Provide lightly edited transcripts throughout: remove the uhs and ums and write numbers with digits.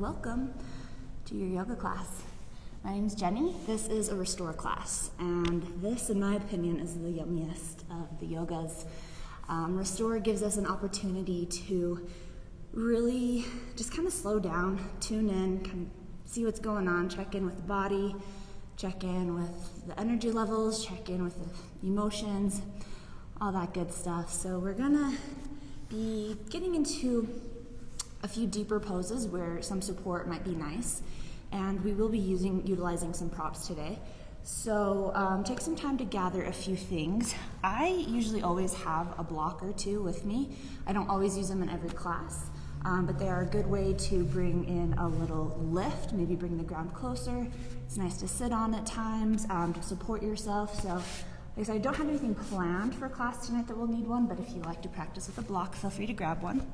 welcome to your yoga class. My name's Jenny. This is a restore class, and this, in my opinion, is the yummiest of the yogas. Restore gives us an opportunity to really just kind of slow down, tune in, kind of see what's going on, check in with the body, check in with the energy levels, check in with the emotions, all that good stuff. So we're gonna be getting into a few deeper poses where some support might be nice, and we will be utilizing some props today. So take some time to gather a few things. I usually always have a block or two with me. I don't always use them in every class, but they are a good way to bring in a little lift, maybe bring the ground closer. It's nice to sit on at times, to support yourself. So like I said, I don't have anything planned for class tonight that we'll need one, but if you like to practice with a block, feel free to grab one.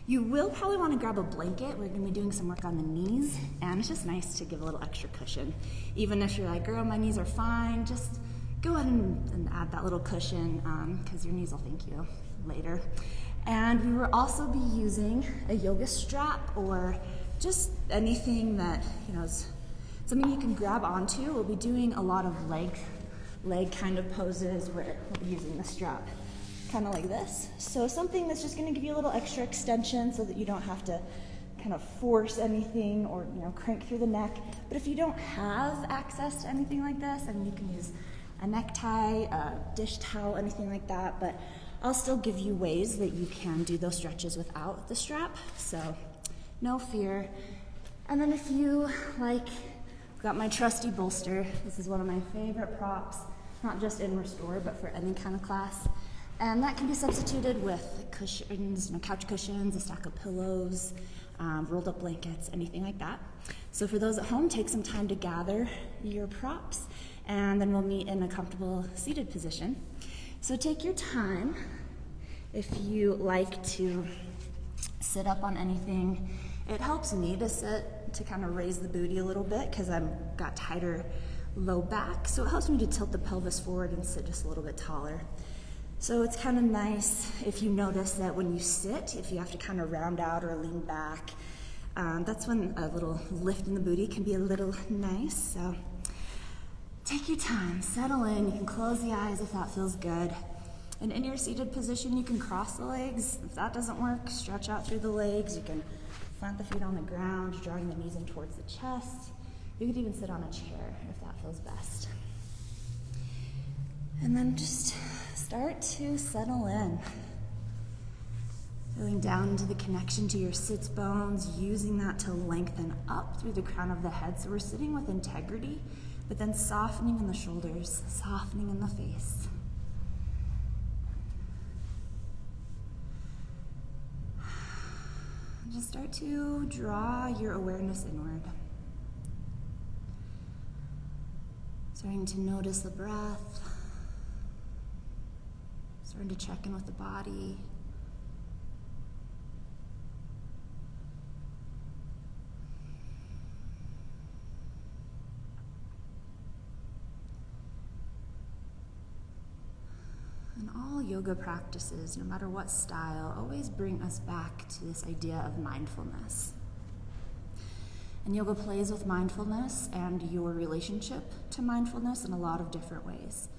You will probably want to grab a blanket. We're going to be doing some work on the knees, and it's just nice to give a little extra cushion. Even if you're like, girl, my knees are fine, just go ahead and add that little cushion, because your knees will thank you later. And we will also be using a yoga strap or just anything that, is something you can grab onto. We'll be doing a lot of leg kind of poses where we'll be using the strap kind of like this. So something that's just going to give you a little extra extension so that you don't have to kind of force anything or crank through the neck. But if you don't have access to anything like this, you can use a necktie, a dish towel, anything like that. But I'll still give you ways that you can do those stretches without the strap. So no fear. And then if you like, I've got my trusty bolster. This is one of my favorite props, not just in restore, but for any kind of class. And that can be substituted with cushions, couch cushions, a stack of pillows, rolled up blankets, anything like that. So for those at home, take some time to gather your props, and then we'll meet in a comfortable seated position. So take your time. If you like to sit up on anything, it helps me to sit to kind of raise the booty a little bit because I've got tighter low back. So it helps me to tilt the pelvis forward and sit just a little bit taller. So it's kind of nice if you notice that when you sit, if you have to kind of round out or lean back, that's when a little lift in the booty can be a little nice. So take your time, settle in. You can close the eyes if that feels good. And in your seated position, you can cross the legs. If that doesn't work, stretch out through the legs. You can plant the feet on the ground, drawing the knees in towards the chest. You could even sit on a chair if that feels best. And then just start to settle in. Feeling down into the connection to your sits bones, using that to lengthen up through the crown of the head. So we're sitting with integrity, but then softening in the shoulders, softening in the face. Just start to draw your awareness inward. Starting to notice the breath. Starting to check in with the body. And all yoga practices, no matter what style, always bring us back to this idea of mindfulness. And yoga plays with mindfulness and your relationship to mindfulness in a lot of different ways.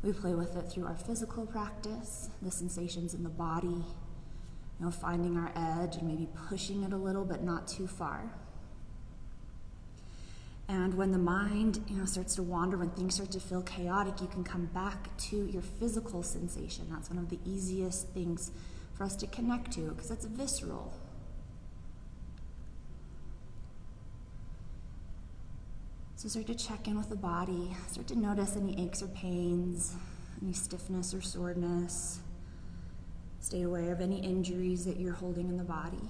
We play with it through our physical practice, the sensations in the body, finding our edge and maybe pushing it a little, but not too far. And when the mind, starts to wander, when things start to feel chaotic, you can come back to your physical sensation. That's one of the easiest things for us to connect to because it's visceral. So start to check in with the body, start to notice any aches or pains, any stiffness or soreness. Stay aware of any injuries that you're holding in the body.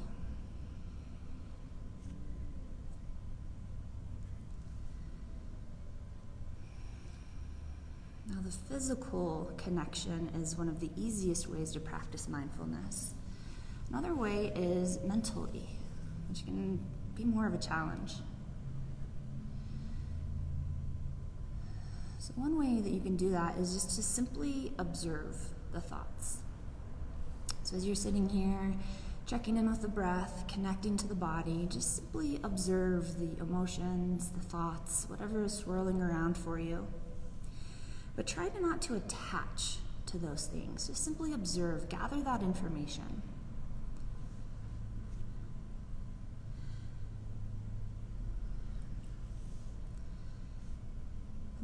Now the physical connection is one of the easiest ways to practice mindfulness. Another way is mentally, which can be more of a challenge. So one way that you can do that is just to simply observe the thoughts. So as you're sitting here, Checking in with the breath, connecting to the body, just simply observe the emotions, the thoughts, whatever is swirling around for you. But try not to attach to those things. Just simply observe, gather that information.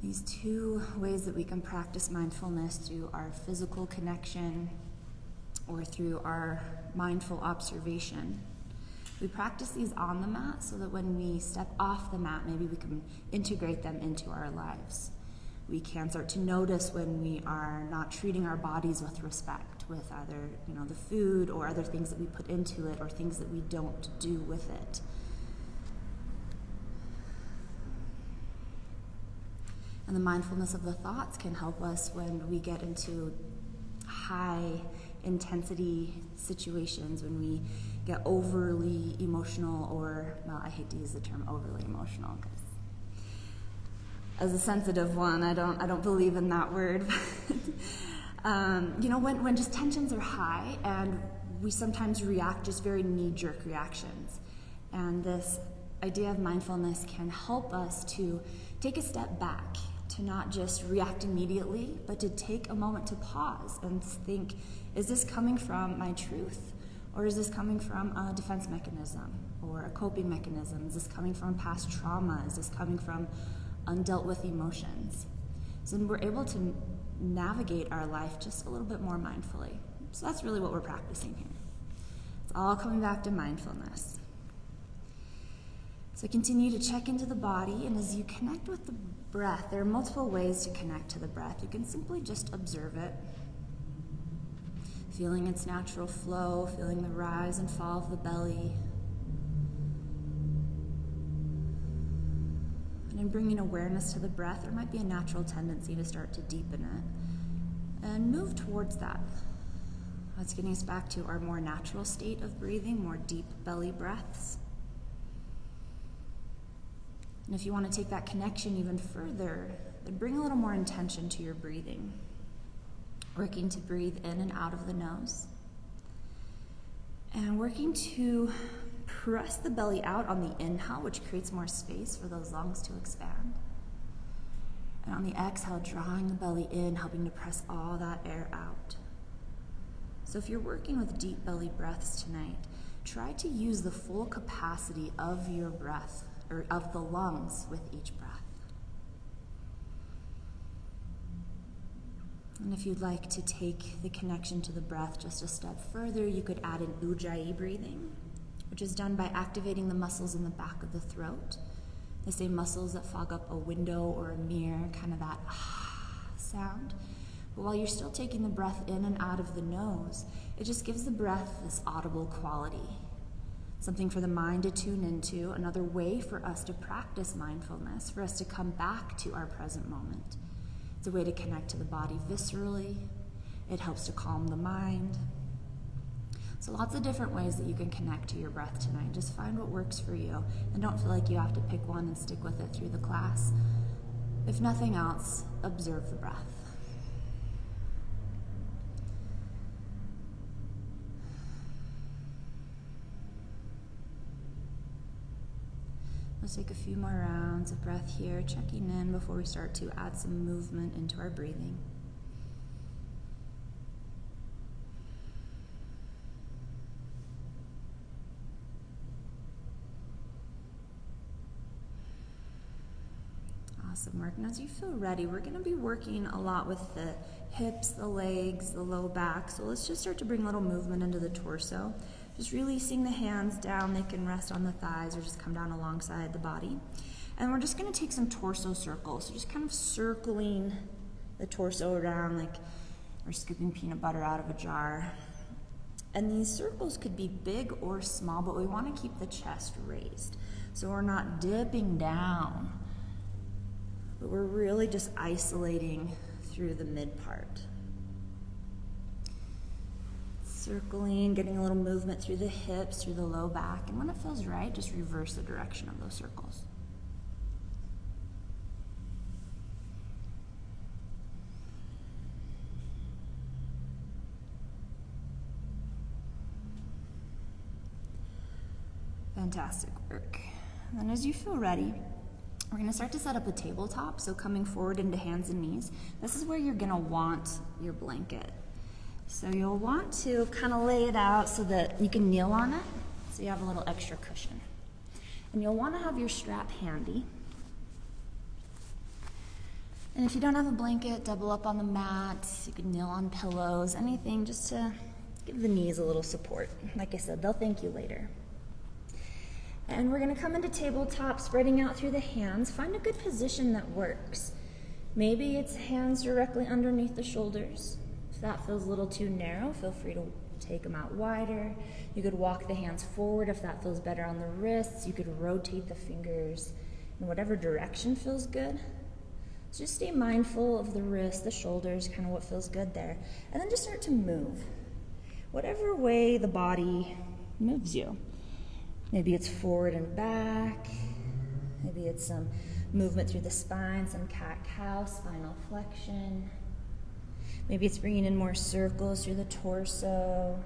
These two ways that we can practice mindfulness through our physical connection or through our mindful observation. We practice these on the mat so that when we step off the mat, maybe we can integrate them into our lives. We can start to notice when we are not treating our bodies with respect, with either, the food or other things that we put into it or things that we don't do with it. And the mindfulness of the thoughts can help us when we get into high intensity situations, when we get overly emotional, or, I hate to use the term overly emotional because as a sensitive one, I don't believe in that word. When just tensions are high and we sometimes react just very knee-jerk reactions. And this idea of mindfulness can help us to take a step back, to not just react immediately, but to take a moment to pause and think, is this coming from my truth? Or is this coming from a defense mechanism or a coping mechanism? Is this coming from past trauma? Is this coming from undealt with emotions? So then we're able to navigate our life just a little bit more mindfully. So that's really what we're practicing here. It's all coming back to mindfulness. So continue to check into the body, and as you connect with the breath, there are multiple ways to connect to the breath. You can simply just observe it, feeling its natural flow, feeling the rise and fall of the belly, and in bringing awareness to the breath, there might be a natural tendency to start to deepen it and move towards that. That's getting us back to our more natural state of breathing, more deep belly breaths. And if you want to take that connection even further, then bring a little more intention to your breathing. Working to breathe in and out of the nose. And working to press the belly out on the inhale, which creates more space for those lungs to expand. And on the exhale, drawing the belly in, helping to press all that air out. So if you're working with deep belly breaths tonight, try to use the full capacity of your breath, or of the lungs with each breath. And if you'd like to take the connection to the breath just a step further, you could add an ujjayi breathing, which is done by activating the muscles in the back of the throat, the same muscles that fog up a window or a mirror, kind of that sound. But while you're still taking the breath in and out of the nose, it just gives the breath this audible quality, something for the mind to tune into, another way for us to practice mindfulness, for us to come back to our present moment. It's a way to connect to the body viscerally. It helps to calm the mind. So lots of different ways that you can connect to your breath tonight. Just find what works for you, and don't feel like you have to pick one and stick with it through the class. If nothing else, observe the breath. Let's take a few more rounds of breath here, checking in before we start to add some movement into our breathing. Awesome work. And as you feel ready, we're going to be working a lot with the hips, the legs, the low back. So let's just start to bring a little movement into the torso. Just releasing the hands down. They can rest on the thighs or just come down alongside the body. And we're just going to take some torso circles. So just kind of circling the torso around like we're scooping peanut butter out of a jar. And these circles could be big or small, but we want to keep the chest raised. So we're not dipping down, but we're really just isolating through the mid part. Circling, getting a little movement through the hips, through the low back, and when it feels right, just reverse the direction of those circles. Fantastic work. And then as you feel ready, we're gonna start to set up a tabletop, so coming forward into hands and knees. This is where you're gonna want your blanket. So you'll want to kind of lay it out so that you can kneel on it, so you have a little extra cushion. And you'll want to have your strap handy. And if you don't have a blanket, double up on the mat. You can kneel on pillows, anything just to give the knees a little support. Like I said, they'll thank you later. And we're going to come into tabletop, spreading out through the hands. Find a good position that works. Maybe it's hands directly underneath the shoulders. If that feels a little too narrow, feel free to take them out wider. You could walk the hands forward if that feels better on the wrists. You could rotate the fingers in whatever direction feels good. So just stay mindful of the wrists, the shoulders, kind of what feels good there. And then just start to move. Whatever way the body moves you. Maybe it's forward and back. Maybe it's some movement through the spine, some cat-cow, spinal flexion. Maybe it's bringing in more circles through the torso.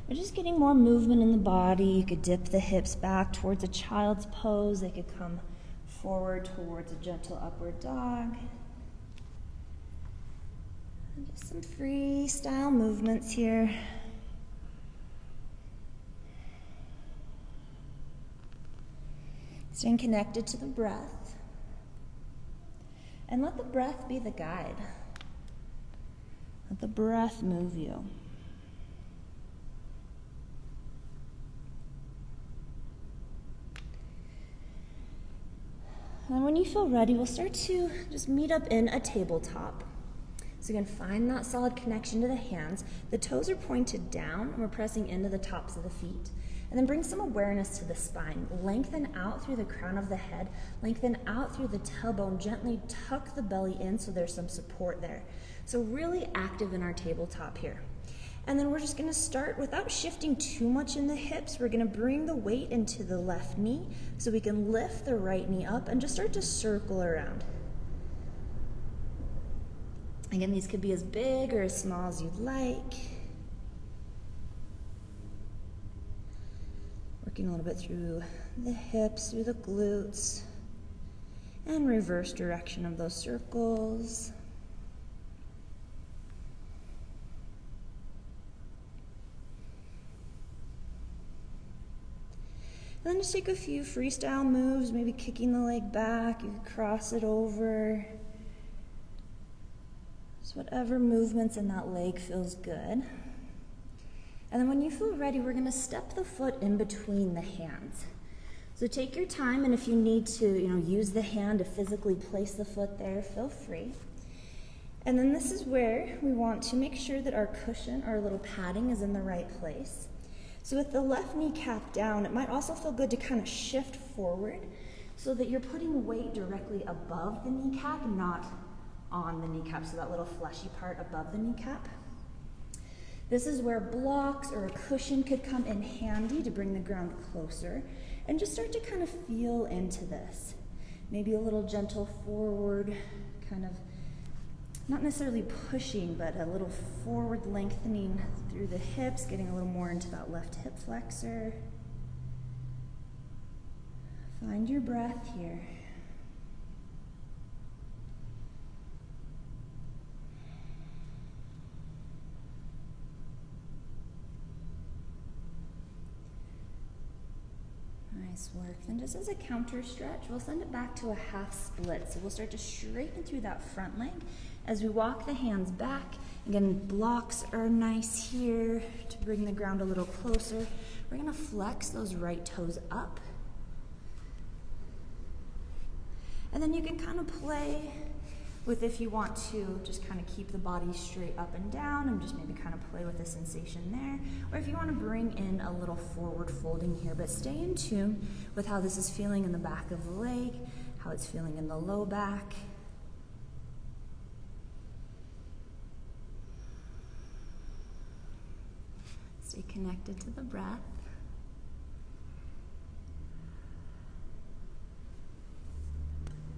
Or just getting more movement in the body. You could dip the hips back towards a child's pose. They could come forward towards a gentle upward dog. And just some freestyle movements here. Staying connected to the breath. And let the breath be the guide. Let the breath move you. And when you feel ready, we'll start to just meet up in a tabletop. So again, find that solid connection to the hands. The toes are pointed down, and we're pressing into the tops of the feet. And then bring some awareness to the spine. Lengthen out through the crown of the head. Lengthen out through the tailbone. Gently tuck the belly in so there's some support there. So really active in our tabletop here. And then we're just going to start without shifting too much in the hips. We're going to bring the weight into the left knee so we can lift the right knee up and just start to circle around. Again, these could be as big or as small as you'd like. Working a little bit through the hips, through the glutes, and reverse direction of those circles. And then just take a few freestyle moves, maybe kicking the leg back, you can cross it over. Just whatever movements in that leg feels good. And then when you feel ready, we're going to step the foot in between the hands. So take your time, and if you need to, use the hand to physically place the foot there, feel free. And then this is where we want to make sure that our cushion, our little padding, is in the right place. So with the left kneecap down, it might also feel good to kind of shift forward so that you're putting weight directly above the kneecap, not on the kneecap, so that little fleshy part above the kneecap. This is where blocks or a cushion could come in handy to bring the ground closer, and just start to kind of feel into this. Maybe a little gentle forward, kind of not necessarily pushing, but a little forward lengthening through the hips, getting a little more into that left hip flexor. Find your breath here. Nice work. Then just as a counter stretch, we'll send it back to a half split. So we'll start to straighten through that front leg as we walk the hands back. Again, blocks are nice here to bring the ground a little closer. We're going to flex those right toes up. And then you can kind of play with, if you want to, just kind of keep the body straight up and down and just maybe kind of play with the sensation there. Or if you want to bring in a little forward folding here, but stay in tune with how this is feeling in the back of the leg, how it's feeling in the low back. Stay connected to the breath.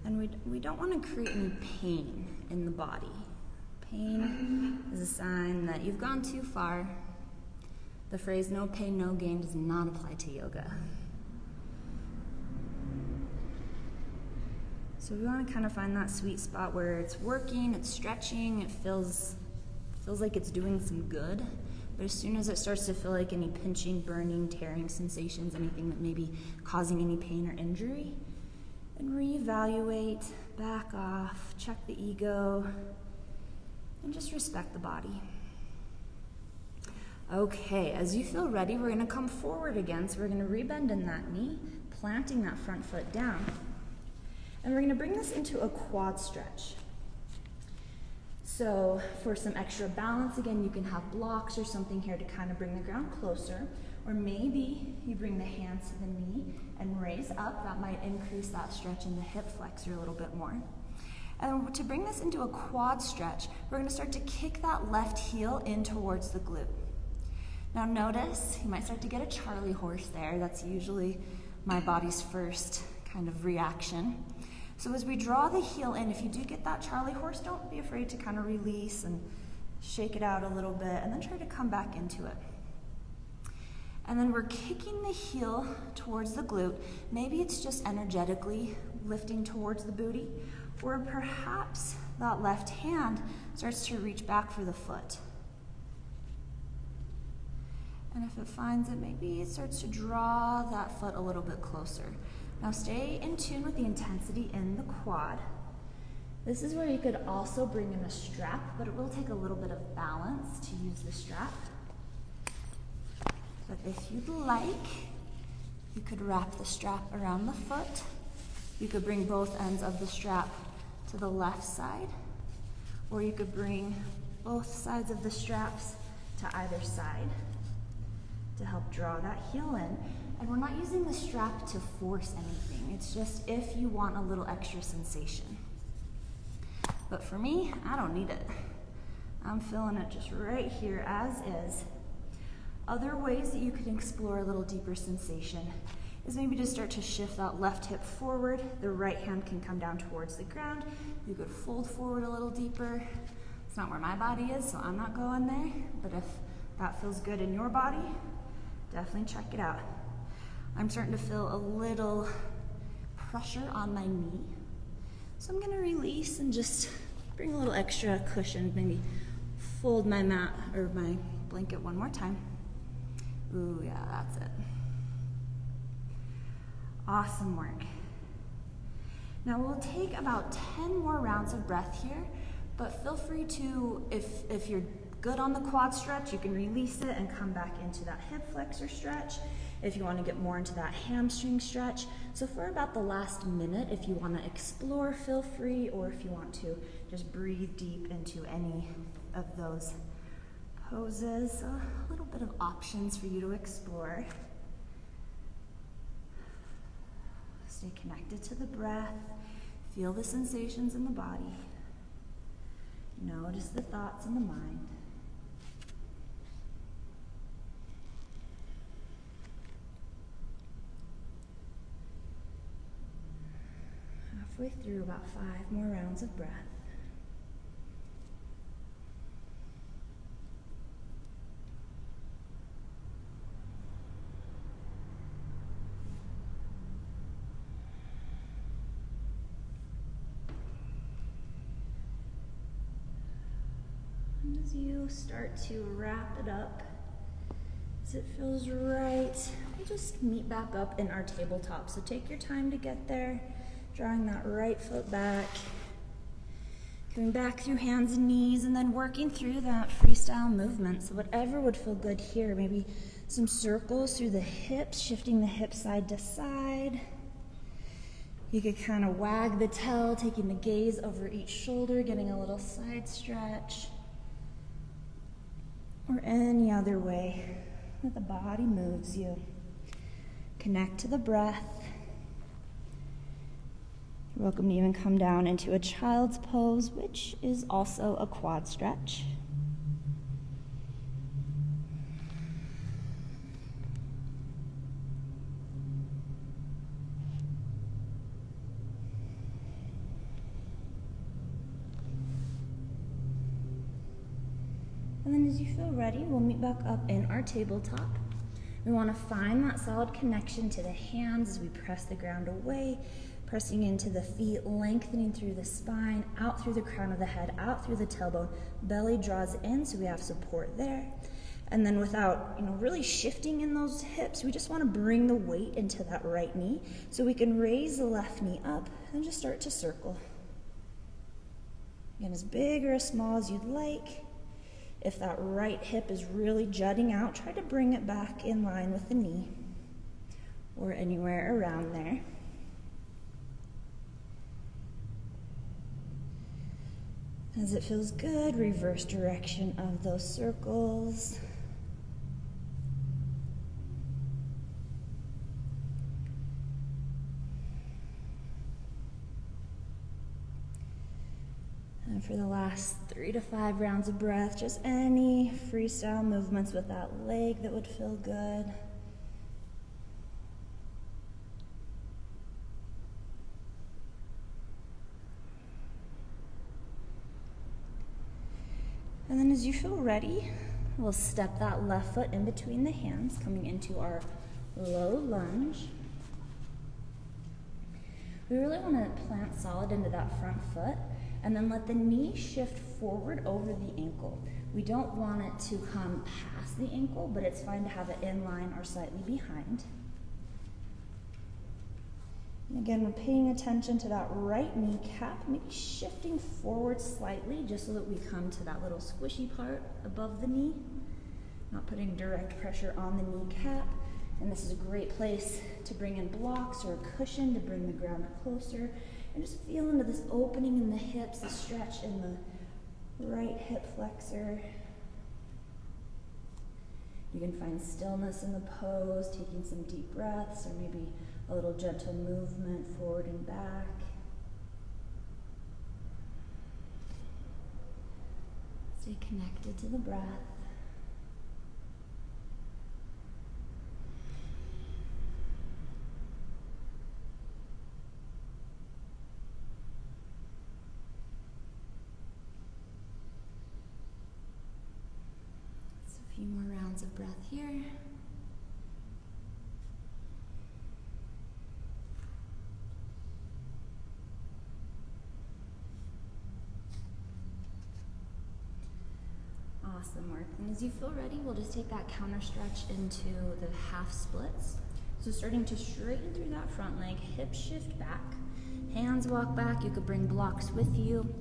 And we don't want to create any pain in the body. Pain is a sign that you've gone too far. The phrase no pain, no gain does not apply to yoga. So we want to kind of find that sweet spot where it's working, it's stretching, it feels like it's doing some good. But as soon as it starts to feel like any pinching, burning, tearing sensations, anything that may be causing any pain or injury, then reevaluate, back off, check the ego, and just respect the body. Okay, as you feel ready, we're going to come forward again. So we're going to rebend in that knee, planting that front foot down. And we're going to bring this into a quad stretch. So for some extra balance, again, you can have blocks or something here to kind of bring the ground closer. Or maybe you bring the hands to the knee and raise up. That might increase that stretch in the hip flexor a little bit more. And to bring this into a quad stretch, we're going to start to kick that left heel in towards the glute. Now notice, you might start to get a Charlie horse there. That's usually my body's first kind of reaction. So as we draw the heel in, if you do get that Charlie horse, don't be afraid to kind of release and shake it out a little bit and then try to come back into it. And then we're kicking the heel towards the glute. Maybe it's just energetically lifting towards the booty, or perhaps that left hand starts to reach back for the foot. And if it finds it, maybe it starts to draw that foot a little bit closer. Now stay in tune with the intensity in the quad. This is where you could also bring in a strap, but it will take a little bit of balance to use the strap. But if you'd like, you could wrap the strap around the foot. You could bring both ends of the strap to the left side, or you could bring both sides of the straps to either side to help draw that heel in. And we're not using the strap to force anything. It's just if you want a little extra sensation. But for me, I don't need it. I'm feeling it just right here as is. Other ways that you could explore a little deeper sensation is maybe to start to shift that left hip forward. The right hand can come down towards the ground. You could fold forward a little deeper. It's not where my body is, so I'm not going there. But if that feels good in your body, definitely check it out. I'm starting to feel a little pressure on my knee. So I'm gonna release and just bring a little extra cushion, maybe fold my mat or my blanket one more time. Ooh, yeah, that's it. Awesome work. Now we'll take about 10 more rounds of breath here, but feel free to, if you're good on the quad stretch, you can release it and come back into that hip flexor stretch. If you want to get more into that hamstring stretch. So for about the last minute, if you want to explore, feel free, or if you want to just breathe deep into any of those poses. So a little bit of options for you to explore. Stay connected to the breath. Feel the sensations in the body. Notice the thoughts in the mind. Halfway through, about 5 more rounds of breath. And as you start to wrap it up, as it feels right, we'll just meet back up in our tabletop. So take your time to get there. Drawing that right foot back, coming back through hands and knees, and then working through that freestyle movement. So whatever would feel good here, maybe some circles through the hips, shifting the hips side to side. You could kind of wag the tail, taking the gaze over each shoulder, getting a little side stretch. Or any other way that the body moves you. Connect to the breath. You're welcome to even come down into a child's pose, which is also a quad stretch. And then as you feel ready, we'll meet back up in our tabletop. We want to find that solid connection to the hands as we press the ground away, pressing into the feet, lengthening through the spine, out through the crown of the head, out through the tailbone. Belly draws in, so we have support there. And then without, really shifting in those hips, we just want to bring the weight into that right knee so we can raise the left knee up and just start to circle. Again, as big or as small as you'd like. If that right hip is really jutting out, try to bring it back in line with the knee or anywhere around there. As it feels good, reverse direction of those circles. And for the last 3 to 5 rounds of breath, just any freestyle movements with that leg that would feel good. And then as you feel ready, we'll step that left foot in between the hands, coming into our low lunge. We really want to plant solid into that front foot and then let the knee shift forward over the ankle. We don't want it to come past the ankle, but it's fine to have it in line or slightly behind. And again, we're paying attention to that right kneecap, maybe shifting forward slightly just so that we come to that little squishy part above the knee. Not putting direct pressure on the kneecap. And this is a great place to bring in blocks or a cushion to bring the ground closer. And just feel into this opening in the hips, the stretch in the right hip flexor. You can find stillness in the pose, taking some deep breaths, or maybe a little gentle movement forward and back. Stay connected to the breath. Just a few more rounds of breath here. Awesome work. And as you feel ready, we'll just take that counter stretch into the half splits. So starting to straighten through that front leg, hips shift back, hands walk back. You could bring blocks with you.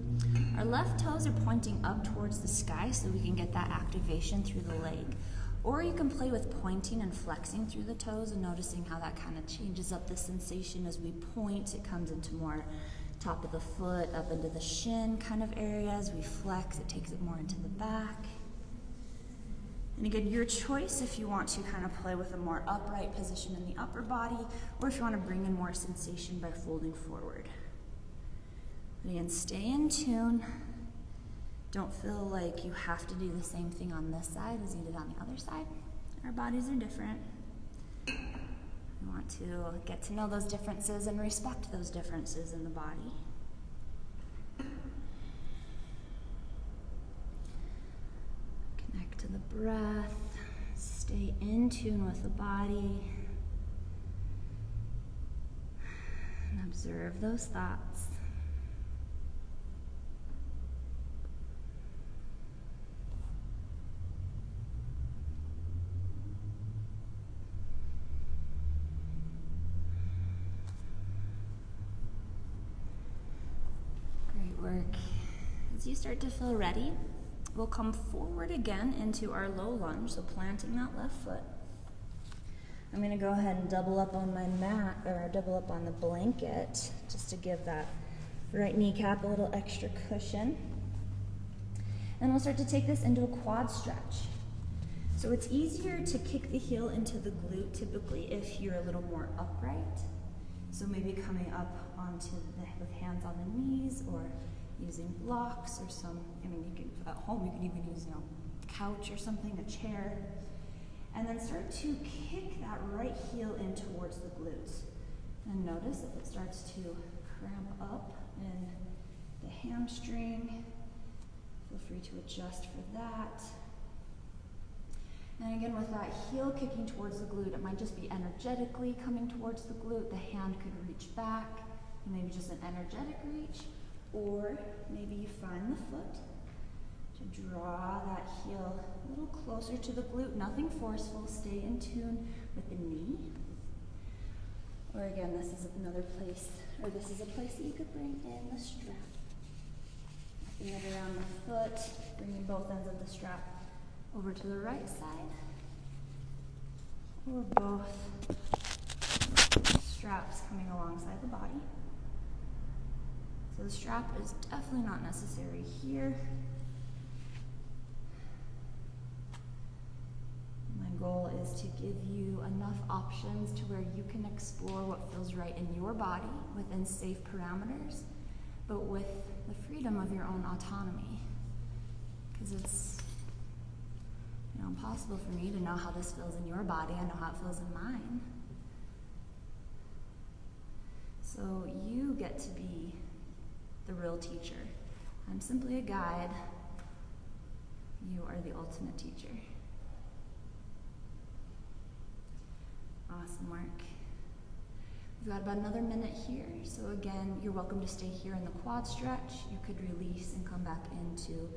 Our left toes are pointing up towards the sky so we can get that activation through the leg. Or you can play with pointing and flexing through the toes and noticing how that kind of changes up the sensation as we point. It comes into more top of the foot, up into the shin kind of area. As we flex, it takes it more into the back. And again, your choice if you want to kind of play with a more upright position in the upper body, or if you want to bring in more sensation by folding forward. But again, stay in tune. Don't feel like you have to do the same thing on this side as you did on the other side. Our bodies are different. We want to get to know those differences and respect those differences in the body. Connect to the breath. Stay in tune with the body. And observe those thoughts. Work. As you start to feel ready, we'll come forward again into our low lunge, so planting that left foot. I'm going to go ahead and double up on my mat, or double up on the blanket, just to give that right kneecap a little extra cushion. And we'll start to take this into a quad stretch. So it's easier to kick the heel into the glute typically if you're a little more upright. So maybe coming up onto with hands on the knees, or using blocks, or you can, at home you can even use, couch or something, a chair. And then start to kick that right heel in towards the glutes. And notice if it starts to cramp up in the hamstring, feel free to adjust for that. And again, with that heel kicking towards the glute, it might just be energetically coming towards the glute. The hand could reach back, maybe just an energetic reach, or maybe you find the foot to draw that heel a little closer to the glute. Nothing forceful, stay in tune with the knee. Or again, this is another place, or this is a place that you could bring in the strap. Wrapping it around the foot, bringing both ends of the strap over to the right side, or both straps coming alongside the body. So the strap is definitely not necessary here. My goal is to give you enough options to where you can explore what feels right in your body within safe parameters, but with the freedom of your own autonomy. Because it's impossible for me to know how this feels in your body. I know how it feels in mine. So you get to be the real teacher. I'm simply a guide. You are the ultimate teacher. Awesome work. We've got about another minute here. So again, you're welcome to stay here in the quad stretch. You could release and come back into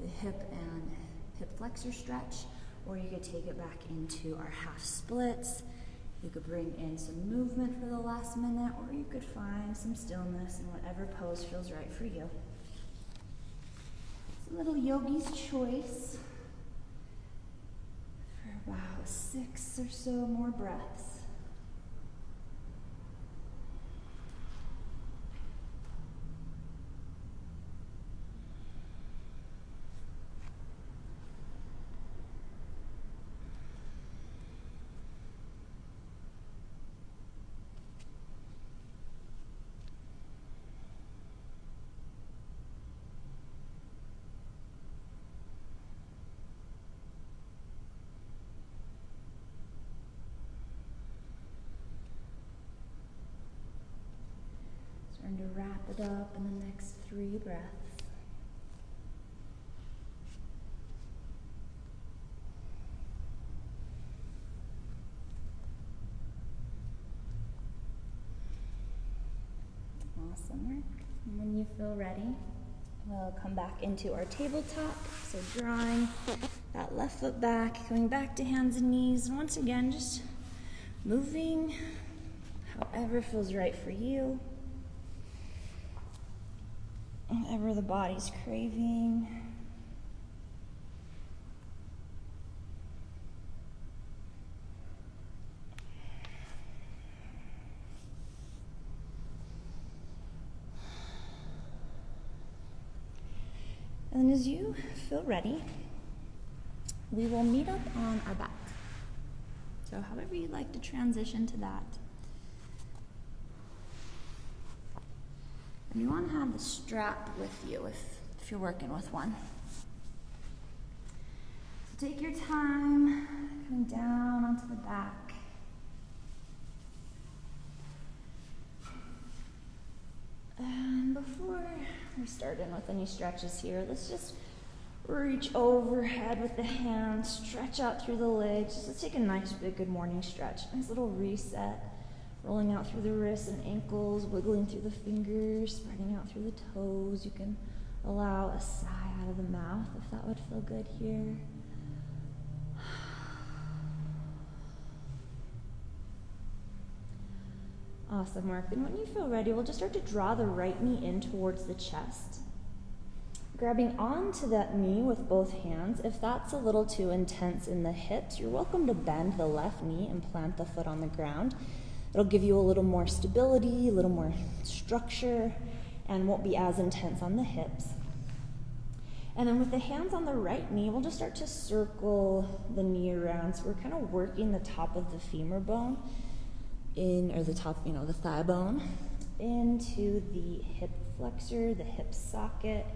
the hip and hip flexor stretch, or you could take it back into our half splits. You could bring in some movement for the last minute, or you could find some stillness in whatever pose feels right for you. It's a little yogi's choice for about 6 or so more breaths. Starting to wrap it up in the next 3 breaths. Awesome work. And when you feel ready, we'll come back into our tabletop. So drawing that left foot back, coming back to hands and knees, and once again, just moving however feels right for you. Whatever the body's craving. And as you feel ready, we will meet up on our back. So however you'd like to transition to that. And you want to have the strap with you if you're working with one. So take your time, coming down onto the back. And before we start in with any stretches here, let's just reach overhead with the hands, stretch out through the legs. Let's take a nice big good morning stretch. Nice little reset. Rolling out through the wrists and ankles, wiggling through the fingers, spreading out through the toes. You can allow a sigh out of the mouth if that would feel good here. Awesome work. Then when you feel ready, we'll just start to draw the right knee in towards the chest. Grabbing onto that knee with both hands. If that's a little too intense in the hips, you're welcome to bend the left knee and plant the foot on the ground. It'll give you a little more stability, a little more structure, and won't be as intense on the hips. And then with the hands on the right knee, we'll just start to circle the knee around. So we're kind of working the top of the femur bone or the top, the thigh bone into the hip flexor, the hip socket.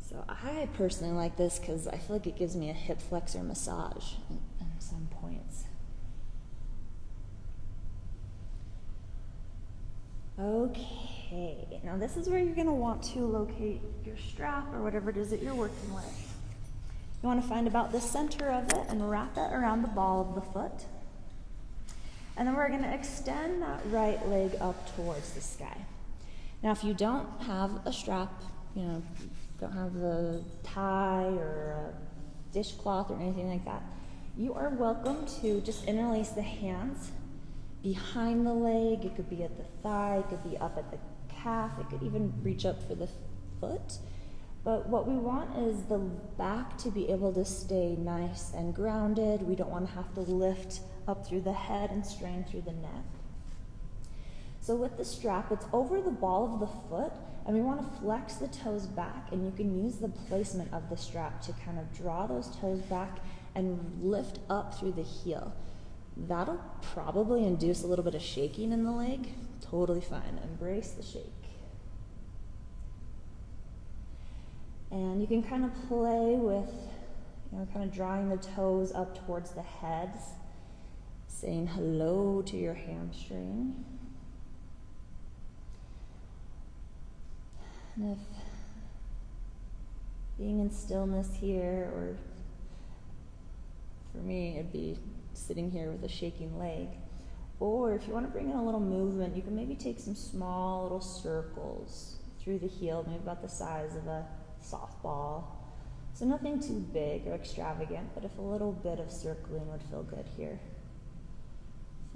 So I personally like this because I feel like it gives me a hip flexor massage at some points. Okay, now this is where you're going to want to locate your strap or whatever it is that you're working with. You want to find about the center of it and wrap it around the ball of the foot. And then we're going to extend that right leg up towards the sky. Now, if you don't have a strap, don't have the tie or a dishcloth or anything like that, you are welcome to just interlace the hands behind the leg. It could be at the thigh, it could be up at the calf, it could even reach up for the foot. But what we want is the back to be able to stay nice and grounded. We don't want to have to lift up through the head and strain through the neck. So with the strap, it's over the ball of the foot, and we want to flex the toes back, and you can use the placement of the strap to kind of draw those toes back and lift up through the heel. That'll probably induce a little bit of shaking in the leg. Totally fine. Embrace the shake. And you can kind of play with, kind of drawing the toes up towards the head, saying hello to your hamstring. And if being in stillness here, or for me, it'd be sitting here with a shaking leg. Or if you want to bring in a little movement, you can maybe take some small little circles through the heel, maybe about the size of a softball. So nothing too big or extravagant, but if a little bit of circling would feel good here.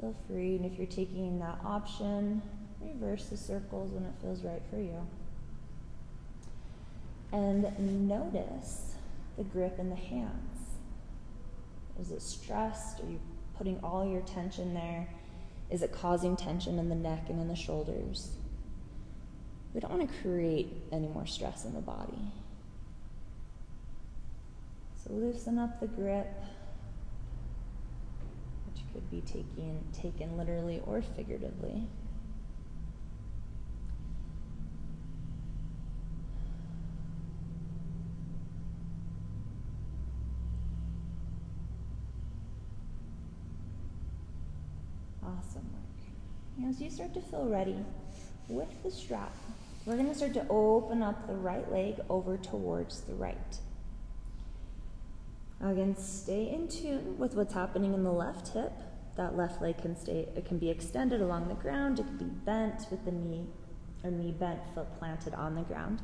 Feel free, and if you're taking that option, reverse the circles when it feels right for you. And notice the grip in the hands. Is it stressed? Are you putting all your tension there? Is it causing tension in the neck and in the shoulders? We don't want to create any more stress in the body. So loosen up the grip, which could be taken literally or figuratively. Awesome work. As you start to feel ready with the strap, we're going to start to open up the right leg over towards the right. Again, stay in tune with what's happening in the left hip. That left leg can be extended along the ground. It can be bent with the knee bent, foot planted on the ground.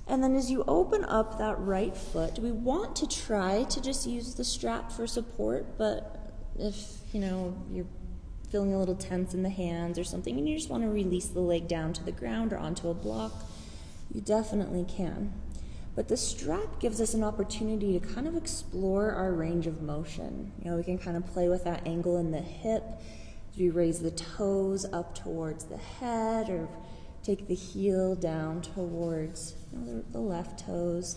And then as you open up that right foot, we want to try to just use the strap for support, but if you're feeling a little tense in the hands or something, and you just want to release the leg down to the ground or onto a block, you definitely can. But the strap gives us an opportunity to kind of explore our range of motion. We can kind of play with that angle in the hip as we raise the toes up towards the head, or take the heel down towards the left toes.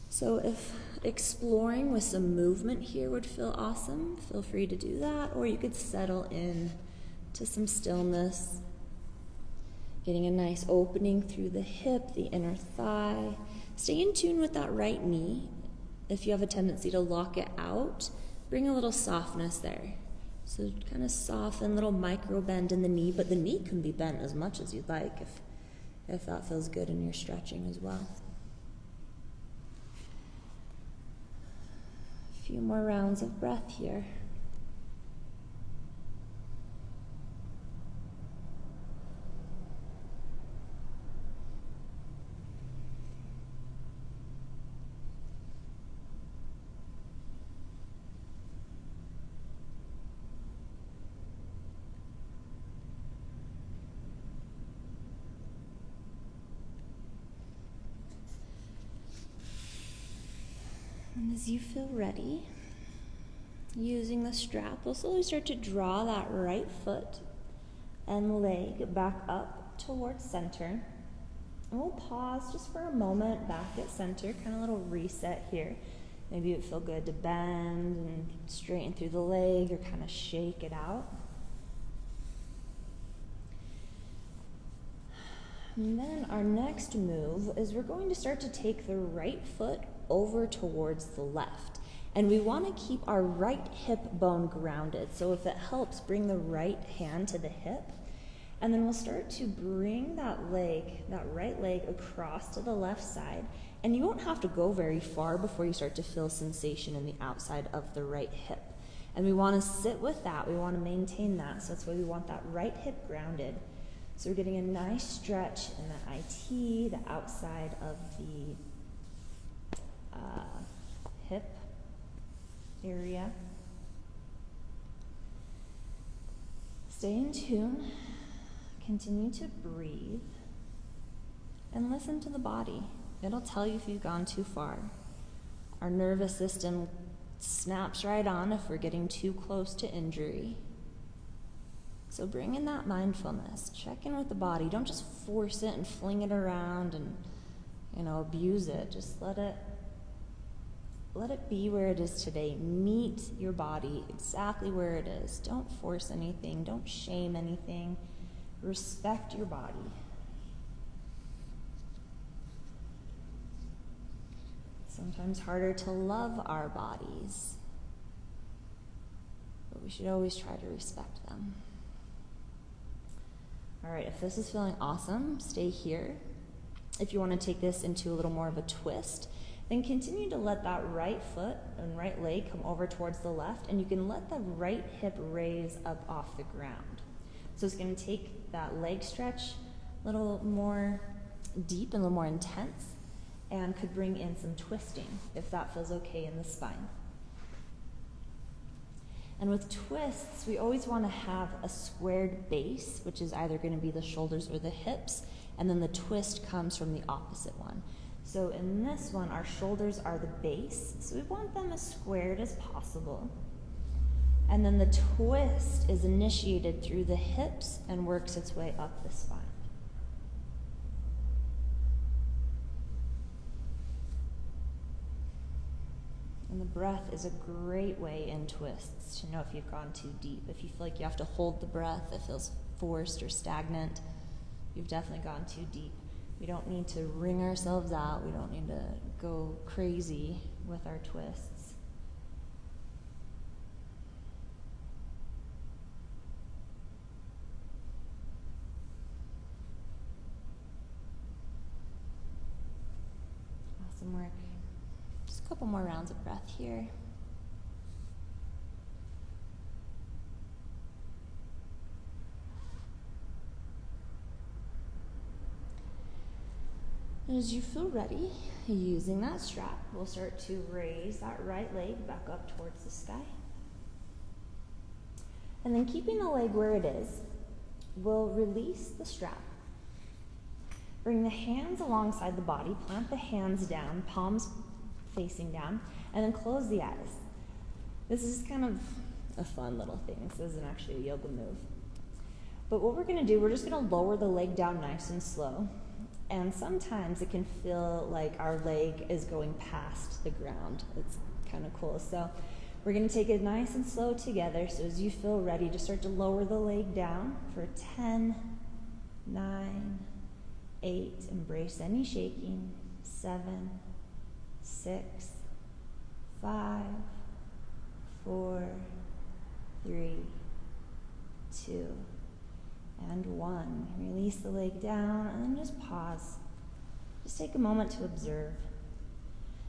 So if exploring with some movement here would feel awesome, feel free to do that, or you could settle in to some stillness, getting a nice opening through the hip, the inner thigh. Stay in tune with that right knee. If you have a tendency to lock it out, bring a little softness there. So kind of soften, little micro bend in the knee, but the knee can be bent as much as you'd like if that feels good and you're stretching as well. A few more rounds of breath here. And as you feel ready, using the strap, we'll slowly start to draw that right foot and leg back up towards center. And we'll pause just for a moment back at center, kind of a little reset here. Maybe it would feel good to bend and straighten through the leg, or kind of shake it out. And then our next move is we're going to start to take the right foot over towards the left. And we want to keep our right hip bone grounded. So if it helps, bring the right hand to the hip And then we'll start to bring that leg, that right leg, across to the left side. And you won't have to go very far before you start to feel sensation in the outside of the right hip. And we want to sit with that. We want to maintain that. So that's why we want that right hip grounded. So we're getting a nice stretch in the IT, the outside of the hip area. Stay in tune. Continue to breathe and listen to the body. It'll tell you if you've gone too far. Our nervous system snaps right on if we're getting too close to injury. So bring in that mindfulness. Check in with the body. Don't just force it and fling it around and, abuse it. Just let it be where it is today. Meet your body exactly where it is. Don't force anything. Don't shame anything. Respect your body. Sometimes harder to love our bodies, but we should always try to respect them. All right, if this is feeling awesome, stay here. If you want to take this into a little more of a twist, then continue to let that right foot and right leg come over towards the left, and you can let the right hip raise up off the ground. So it's going to take that leg stretch a little more deep and a little more intense, and could bring in some twisting if that feels okay in the spine. And with twists, we always want to have a squared base, which is either going to be the shoulders or the hips, and then the twist comes from the opposite one. So in this one, our shoulders are the base, so we want them as squared as possible. And then the twist is initiated through the hips and works its way up the spine. And the breath is a great way in twists to know if you've gone too deep. If you feel like you have to hold the breath, it feels forced or stagnant, you've definitely gone too deep. We don't need to wring ourselves out. We don't need to go crazy with our twists. Awesome work. Just a couple more rounds of breath here. And as you feel ready, using that strap, we'll start to raise that right leg back up towards the sky. And then keeping the leg where it is, we'll release the strap. Bring the hands alongside the body, plant the hands down, palms facing down, and then close the eyes. This is kind of a fun little thing. This isn't actually a yoga move. But what we're going to do, we're just going to lower the leg down nice and slow. And sometimes it can feel like our leg is going past the ground. It's kind of cool. So we're going to take it nice and slow together. So as you feel ready, just start to lower the leg down for 10, 9, 8, embrace any shaking, 7, 6, 5, 4, 3, 2, and 1. Release the leg down and then just pause. Just take a moment to observe.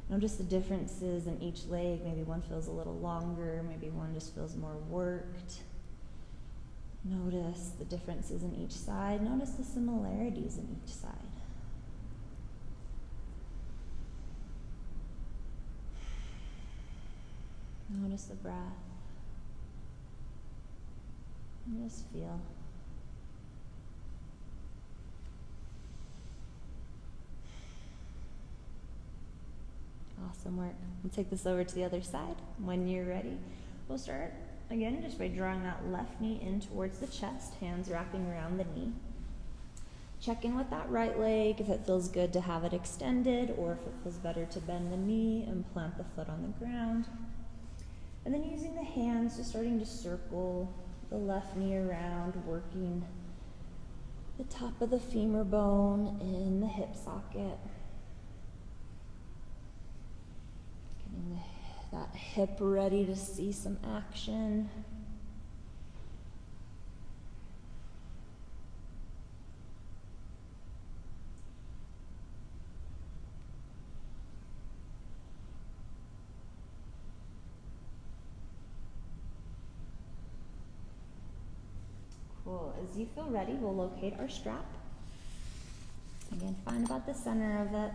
Notice the differences in each leg. Maybe one feels a little longer, maybe one just feels more worked. Notice the differences in each side. Notice the similarities in each side. Notice the breath. And just feel. Awesome work. We'll take this over to the other side. When you're ready, we'll start again just by drawing that left knee in towards the chest, hands wrapping around the knee. Check in with that right leg if it feels good to have it extended, or if it feels better to bend the knee and plant the foot on the ground. And then using the hands, just starting to circle the left knee around, working the top of the femur bone in the hip socket. Getting that hip ready to see some action. Cool. As you feel ready, we'll locate our strap. Again, find about the center of it.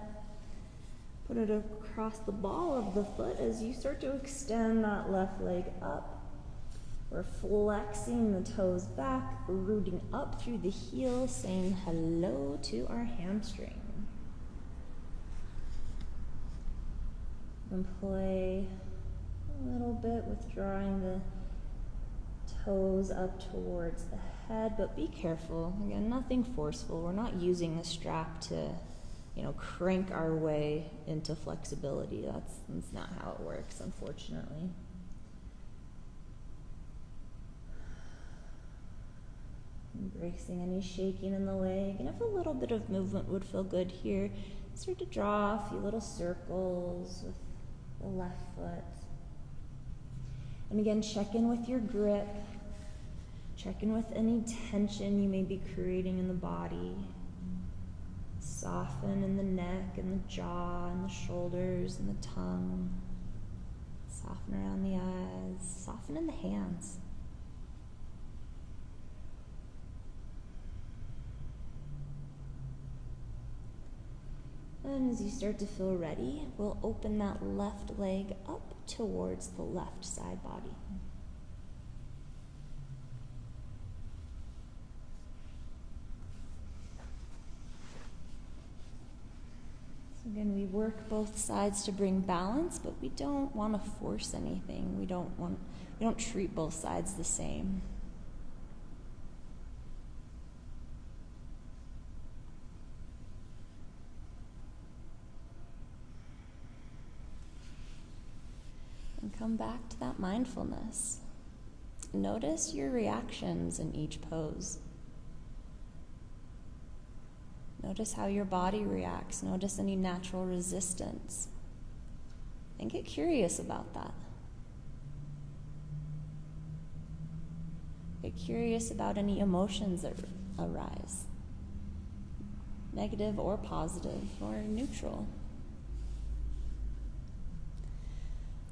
Put it across the ball of the foot as you start to extend that left leg up. We're flexing the toes back, rooting up through the heel, saying hello to our hamstring. And play a little bit with drawing the toes up towards the head, but be careful. Again, nothing forceful. We're not using the strap to, crank our way into flexibility. That's not how it works, unfortunately. Embracing any shaking in the leg, and if a little bit of movement would feel good here, start to draw a few little circles with the left foot. And again, check in with your grip. Check in with any tension you may be creating in the body. Soften in the neck and the jaw and the shoulders and the tongue. Soften around the eyes. Soften in the hands. And as you start to feel ready, we'll open that left leg up towards the left side body. So again, we work both sides to bring balance, but we don't want to force anything. We don't treat both sides the same. And come back to that mindfulness. Notice your reactions in each pose. Notice how your body reacts. Notice any natural resistance. And get curious about that. Get curious about any emotions that arise. Negative or positive or neutral.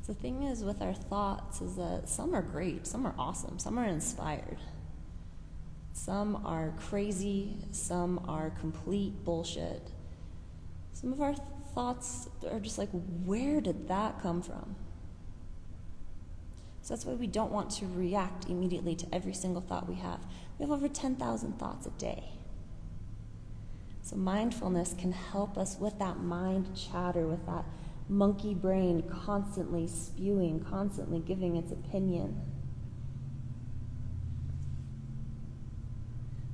The thing is with our thoughts is that some are great, some are awesome, some are inspired. Some are crazy, some are complete bullshit. Some of our thoughts are just like, where did that come from? So that's why we don't want to react immediately to every single thought we have. We have over 10,000 thoughts a day. So mindfulness can help us with that mind chatter, with that monkey brain constantly spewing, constantly giving its opinion.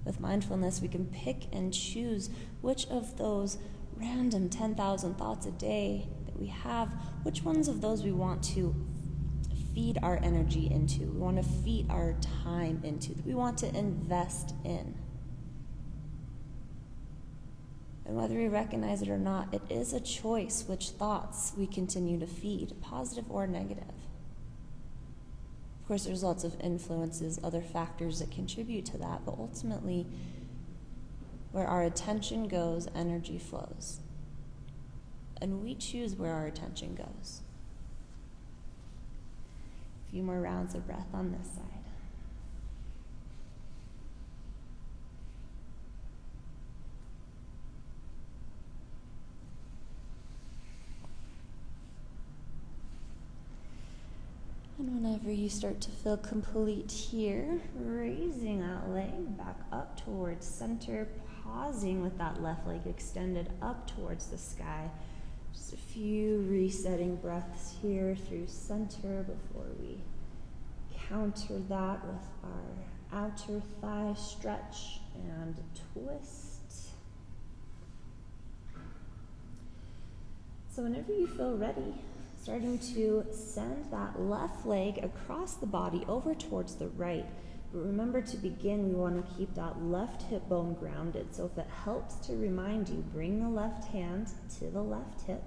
With mindfulness, we can pick and choose which of those random 10,000 thoughts a day that we have, which ones of those we want to feed our energy into, we want to feed our time into, that we want to invest in. And whether we recognize it or not, it is a choice which thoughts we continue to feed, positive or negative. Of course, there's lots of influences, other factors that contribute to that, but ultimately, where our attention goes, energy flows. And we choose where our attention goes. A few more rounds of breath on this side. And whenever you start to feel complete here, raising that leg back up towards center, pausing with that left leg extended up towards the sky. Just a few resetting breaths here through center before we counter that with our outer thigh stretch and twist. So whenever you feel ready, starting to send that left leg across the body over towards the right. But remember, to begin, we want to keep that left hip bone grounded. So if it helps to remind you, bring the left hand to the left hip.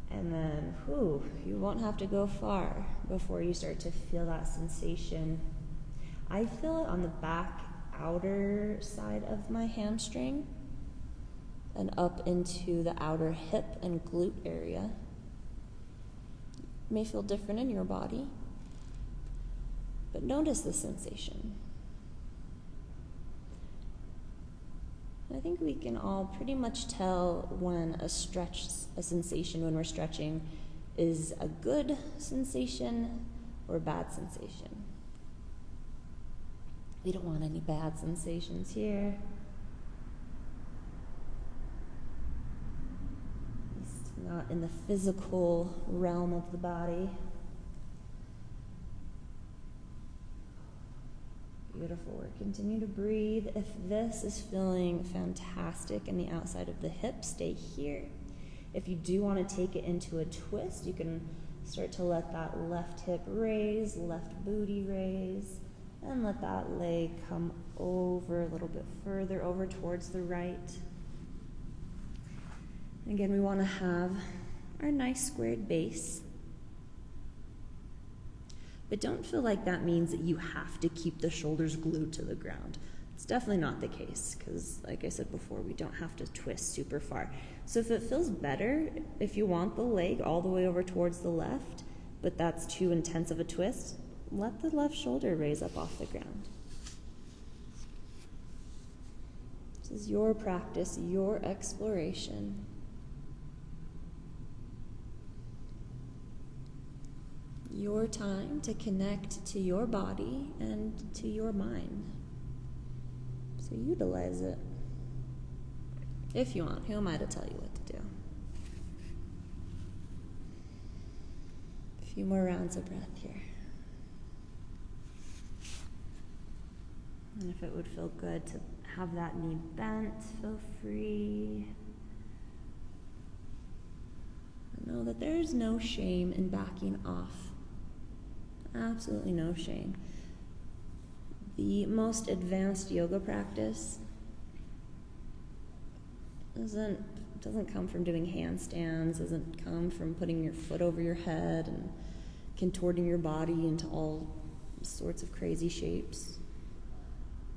And then, you won't have to go far before you start to feel that sensation. I feel it on the back outer side of my hamstring and up into the outer hip and glute area. May feel different in your body, but notice the sensation. I think we can all pretty much tell when a sensation when we're stretching is a good sensation or a bad sensation. We don't want any bad sensations here. At least not in the physical realm of the body. Beautiful work. Continue to breathe. If this is feeling fantastic in the outside of the hip, stay here. If you do want to take it into a twist, you can start to let that left hip raise, left booty raise, and let that leg come over a little bit further over towards the right. Again, we want to have our nice squared base. But don't feel like that means that you have to keep the shoulders glued to the ground. It's definitely not the case because, like I said before, we don't have to twist super far. So if it feels better, if you want the leg all the way over towards the left, but that's too intense of a twist, let the left shoulder raise up off the ground. This is your practice, your exploration. Your time to connect to your body and to your mind. So utilize it. If you want. Who am I to tell you what to do? A few more rounds of breath here. And if it would feel good to have that knee bent, feel free. Know that there's no shame in backing off. Absolutely no shame. The most advanced yoga practice doesn't come from doing handstands, doesn't come from putting your foot over your head and contorting your body into all sorts of crazy shapes.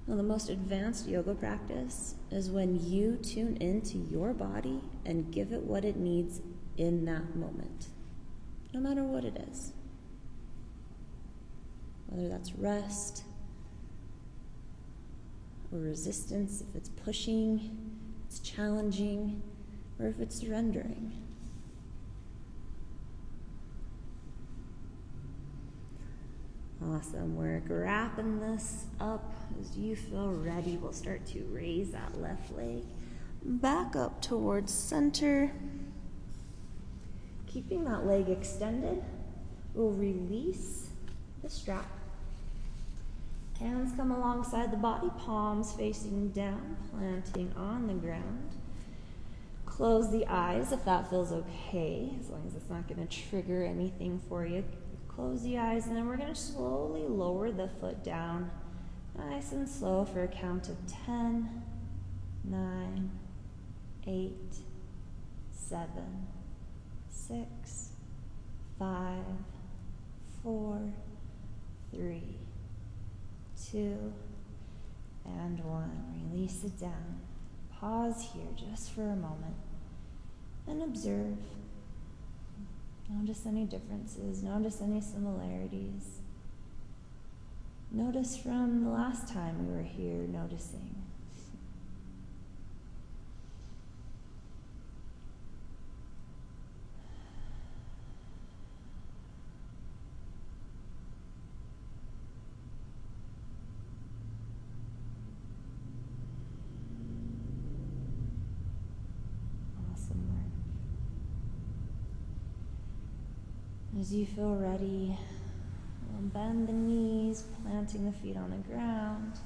No, the most advanced yoga practice is when you tune into your body and give it what it needs in that moment, no matter what it is. Whether that's rest or resistance, if it's pushing, it's challenging, or if it's surrendering. Awesome work. Wrapping this up as you feel ready. We'll start to raise that left leg back up towards center. Keeping that leg extended, we'll release the strap. Hands come alongside the body, palms facing down, planting on the ground. Close the eyes if that feels okay, as long as it's not going to trigger anything for you. Close the eyes, and then we're going to slowly lower the foot down, nice and slow for a count of 10, 9, 8, 7, 6, 5, 4, 3, 2, and 1. Release it down. Pause here just for a moment and observe. Notice any differences. Notice any similarities. Notice from the last time we were here, noticing. As you feel ready, bend the knees, planting the feet on the ground,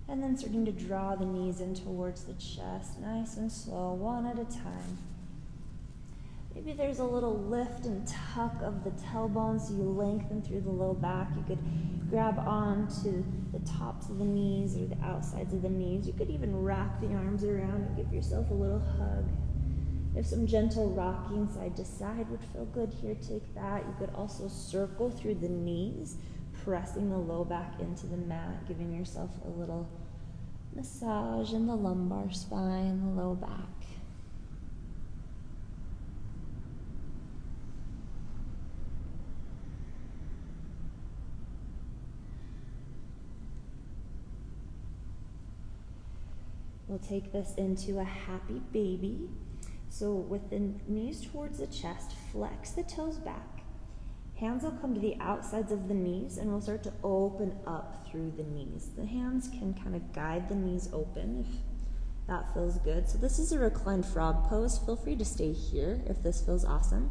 and then starting to draw the knees in towards the chest, nice and slow, one at a time. Maybe there's a little lift and tuck of the tailbone, so you lengthen through the low back. You could grab onto the tops of the knees or the outsides of the knees. You could even wrap the arms around and give yourself a little hug. If some gentle rocking side to side would feel good here, take that. You could also circle through the knees, pressing the low back into the mat, giving yourself a little massage in the lumbar spine, the low back. We'll take this into a happy baby. So with the knees towards the chest, flex the toes back. Hands will come to the outsides of the knees, and we'll start to open up through the knees. The hands can kind of guide the knees open if that feels good. So this is a reclined frog pose. Feel free to stay here if this feels awesome.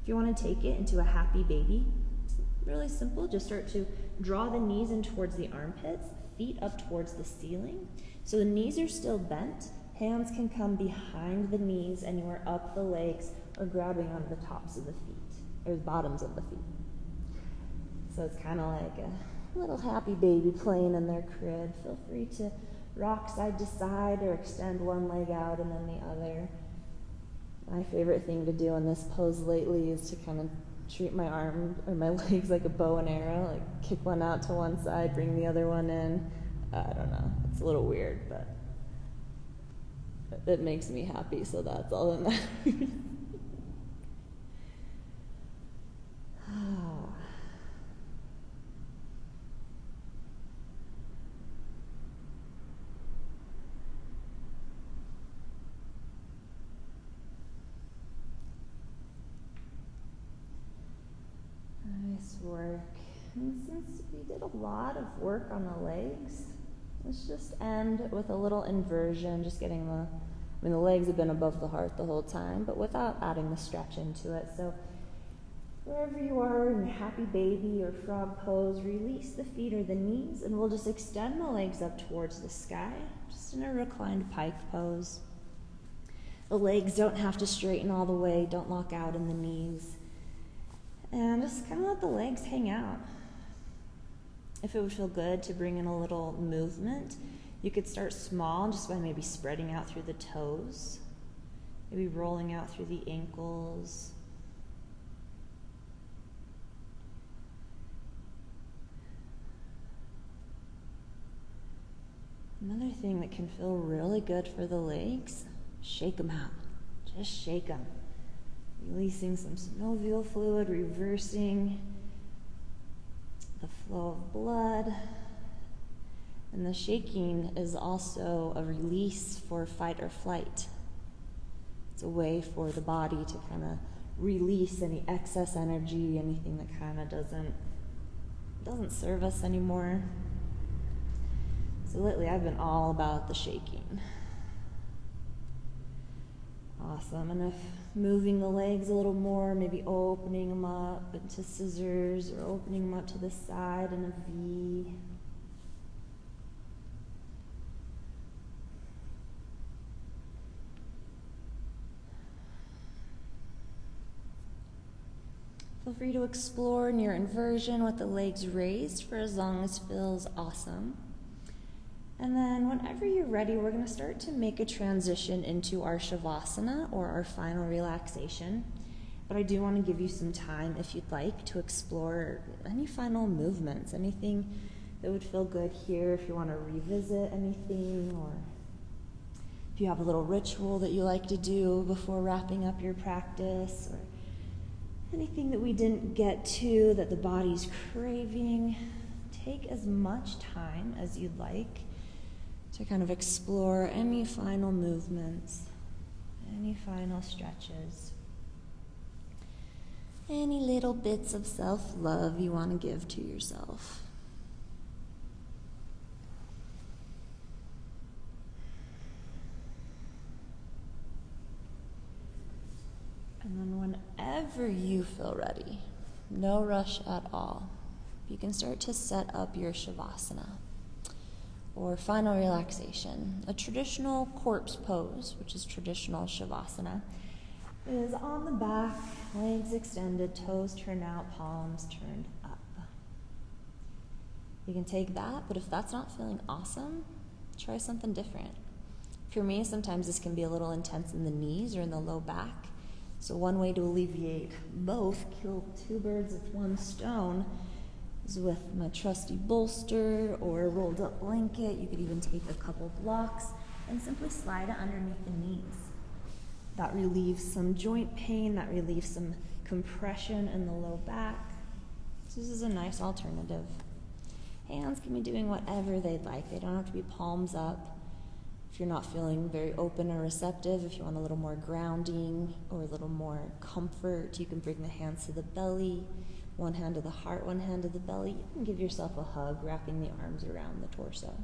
If you want to take it into a happy baby, it's really simple. Just start to draw the knees in towards the armpits, feet up towards the ceiling. So the knees are still bent. Hands can come behind the knees anywhere up the legs or grabbing onto the tops of the feet, or the bottoms of the feet. So it's kind of like a little happy baby playing in their crib. Feel free to rock side to side or extend one leg out and then the other. My favorite thing to do in this pose lately is to kind of treat my arm or my legs like a bow and arrow, like kick one out to one side, bring the other one in. I don't know, it's a little weird, but it makes me happy, so that's all that matters. Nice work. And since we did a lot of work on the legs, let's just end with a little inversion, just getting the legs have been above the heart the whole time, but without adding the stretch into it. So wherever you are in a happy baby or frog pose, release the feet or the knees, and we'll just extend the legs up towards the sky, just in a reclined pike pose. The legs don't have to straighten all the way, don't lock out in the knees. And just kind of let the legs hang out. If it would feel good to bring in a little movement, you could start small just by maybe spreading out through the toes, maybe rolling out through the ankles. Another thing that can feel really good for the legs, shake them out. Just shake them. Releasing some synovial fluid, reversing the flow of blood. And the shaking is also a release for fight or flight. It's a way for the body to kind of release any excess energy, anything that kind of doesn't serve us anymore. So lately I've been all about the shaking. Awesome. And if moving the legs a little more, maybe opening them up into scissors or opening them up to the side in a V. Feel free to explore near inversion with the legs raised for as long as feels awesome. And then whenever you're ready, we're going to start to make a transition into our Shavasana, or our final relaxation. But I do want to give you some time, if you'd like, to explore any final movements, anything that would feel good here, if you want to revisit anything, or if you have a little ritual that you like to do before wrapping up your practice, or anything that we didn't get to that the body's craving. Take as much time as you'd like to kind of explore any final movements, any final stretches, any little bits of self-love you want to give to yourself. And then whenever you feel ready, no rush at all, you can start to set up your Shavasana, or final relaxation. A traditional corpse pose, which is traditional Shavasana, is on the back, legs extended, toes turned out, palms turned up. You can take that, but if that's not feeling awesome, try something different. For me, sometimes this can be a little intense in the knees or in the low back. So one way to alleviate both, kill two birds with one stone, is with my trusty bolster or a rolled up blanket. You could even take a couple blocks and simply slide it underneath the knees. That relieves some joint pain, that relieves some compression in the low back. So this is a nice alternative. Hands can be doing whatever they'd like. They don't have to be palms up. If you're not feeling very open or receptive, if you want a little more grounding or a little more comfort, you can bring the hands to the belly, one hand to the heart, one hand to the belly. You can give yourself a hug, wrapping the arms around the torso.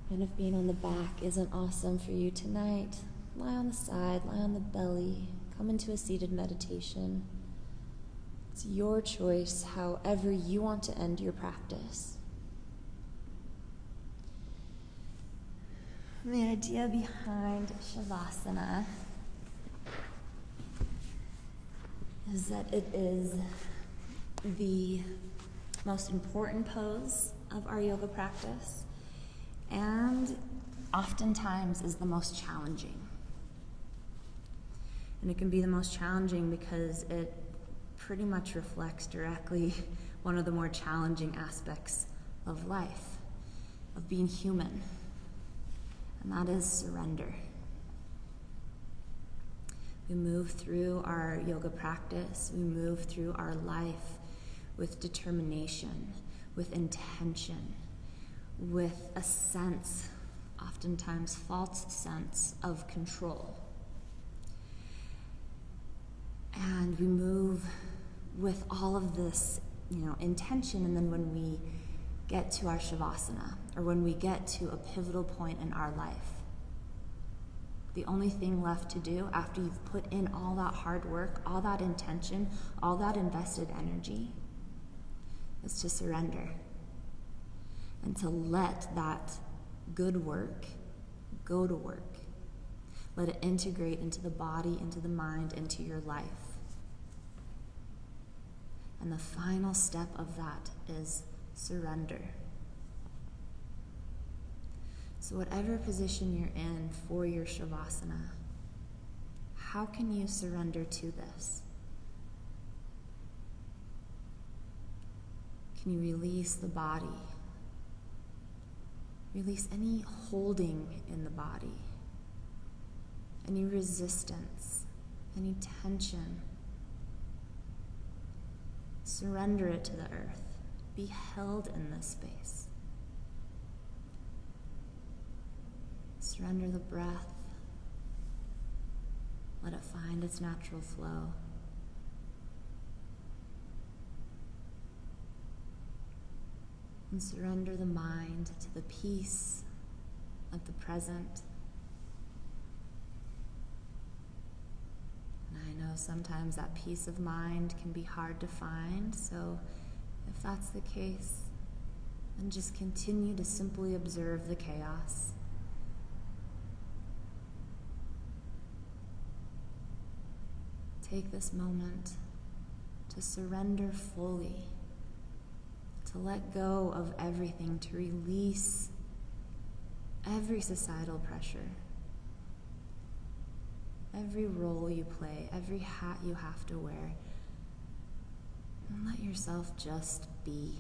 And if being on the back isn't awesome for you tonight, lie on the side, lie on the belly, come into a seated meditation. It's your choice, however you want to end your practice. The idea behind Shavasana is that it is the most important pose of our yoga practice, and oftentimes is the most challenging. And it can be the most challenging because it pretty much reflects directly one of the more challenging aspects of life, of being human, and that is surrender. We move through our yoga practice, we move through our life with determination, with intention, with a sense, oftentimes false sense, of control. And we move with all of this, intention, and then when we get to our Shavasana, or when we get to a pivotal point in our life, the only thing left to do after you've put in all that hard work, all that intention, all that invested energy, is to surrender and to let that good work go to work. Let it integrate into the body, into the mind, into your life. And the final step of that is surrender. So whatever position you're in for your Shavasana, how can you surrender to this? Can you release the body? Release any holding in the body, any resistance, any tension. Surrender it to the earth. Be held in this space. Surrender the breath. Let it find its natural flow. And surrender the mind to the peace of the present. And I know sometimes that peace of mind can be hard to find, so if that's the case, then just continue to simply observe the chaos. Take this moment to surrender fully, to let go of everything, to release every societal pressure, every role you play, every hat you have to wear, and let yourself just be.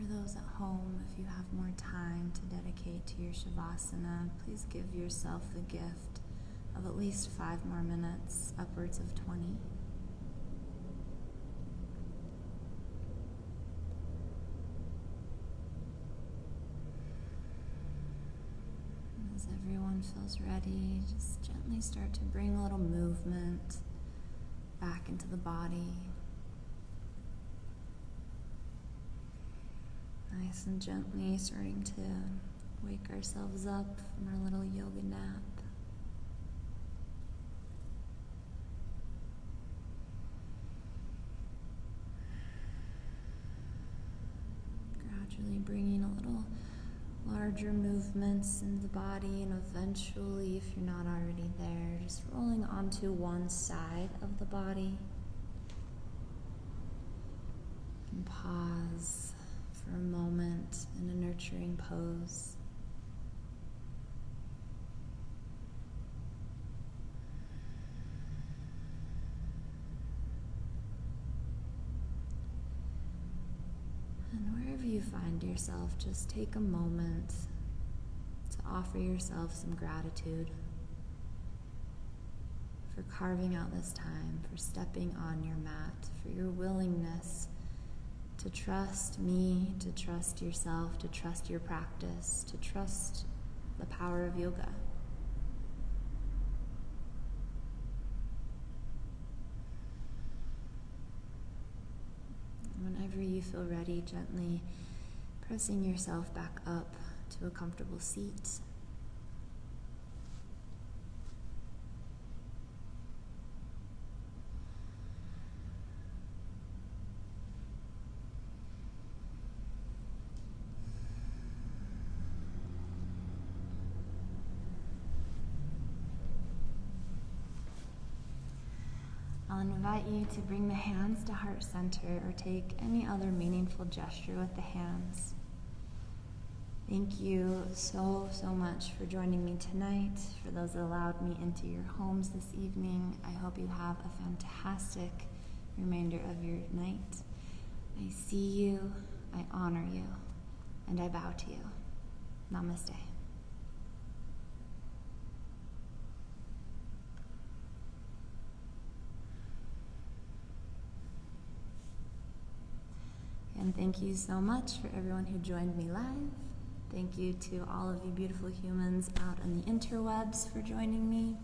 For those at home, if you have more time to dedicate to your Shavasana, please give yourself the gift of at least 5 more minutes, upwards of 20. As everyone feels ready, just gently start to bring a little movement back into the body. Nice and gently starting to wake ourselves up from our little yoga nap. Gradually bringing a little larger movements in the body, and eventually, if you're not already there, just rolling onto one side of the body. And pause for a moment in a nurturing pose. And wherever you find yourself, just take a moment to offer yourself some gratitude for carving out this time, for stepping on your mat, for your willingness to trust me, to trust yourself, to trust your practice, to trust the power of yoga. Whenever you feel ready, gently pressing yourself back up to a comfortable seat. I'll invite you to bring the hands to heart center or take any other meaningful gesture with the hands. Thank you so much for joining me tonight. For those that allowed me into your homes this evening, I hope you have a fantastic remainder of your night. I see you, I honor you, and I bow to you. Namaste. And thank you so much for everyone who joined me live. Thank you to all of you beautiful humans out on the interwebs for joining me.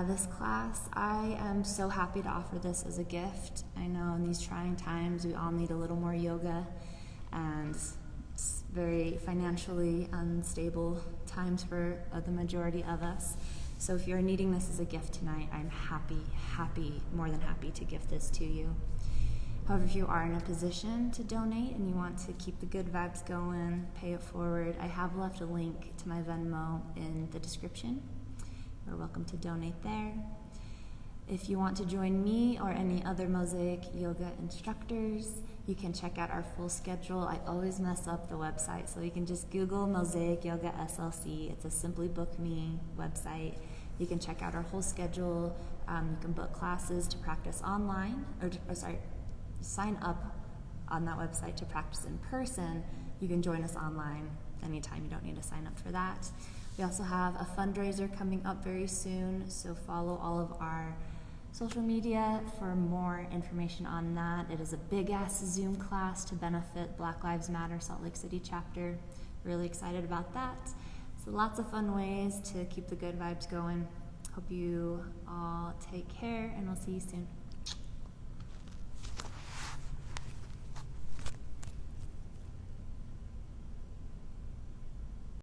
This class, I am so happy to offer this as a gift. I know in these trying times we all need a little more yoga, and it's very financially unstable times for the majority of us. So if you're needing this as a gift tonight, I'm happy, more than happy to give this to you. However, if you are in a position to donate and you want to keep the good vibes going, pay it forward, I have left a link to my Venmo in the description. You're welcome to donate there. If you want to join me or any other Mosaic Yoga instructors, you can check out our full schedule. I always mess up the website, so you can just Google Mosaic Yoga SLC. It's a Simply Book Me website. You can check out our whole schedule. You can book classes to practice online, sign up on that website to practice in person. You can join us online anytime. You don't need to sign up for that. We also have a fundraiser coming up very soon, so follow all of our social media for more information on that. It is a big-ass Zoom class to benefit Black Lives Matter Salt Lake City chapter. Really excited about that. So lots of fun ways to keep the good vibes going. Hope you all take care, and we'll see you soon.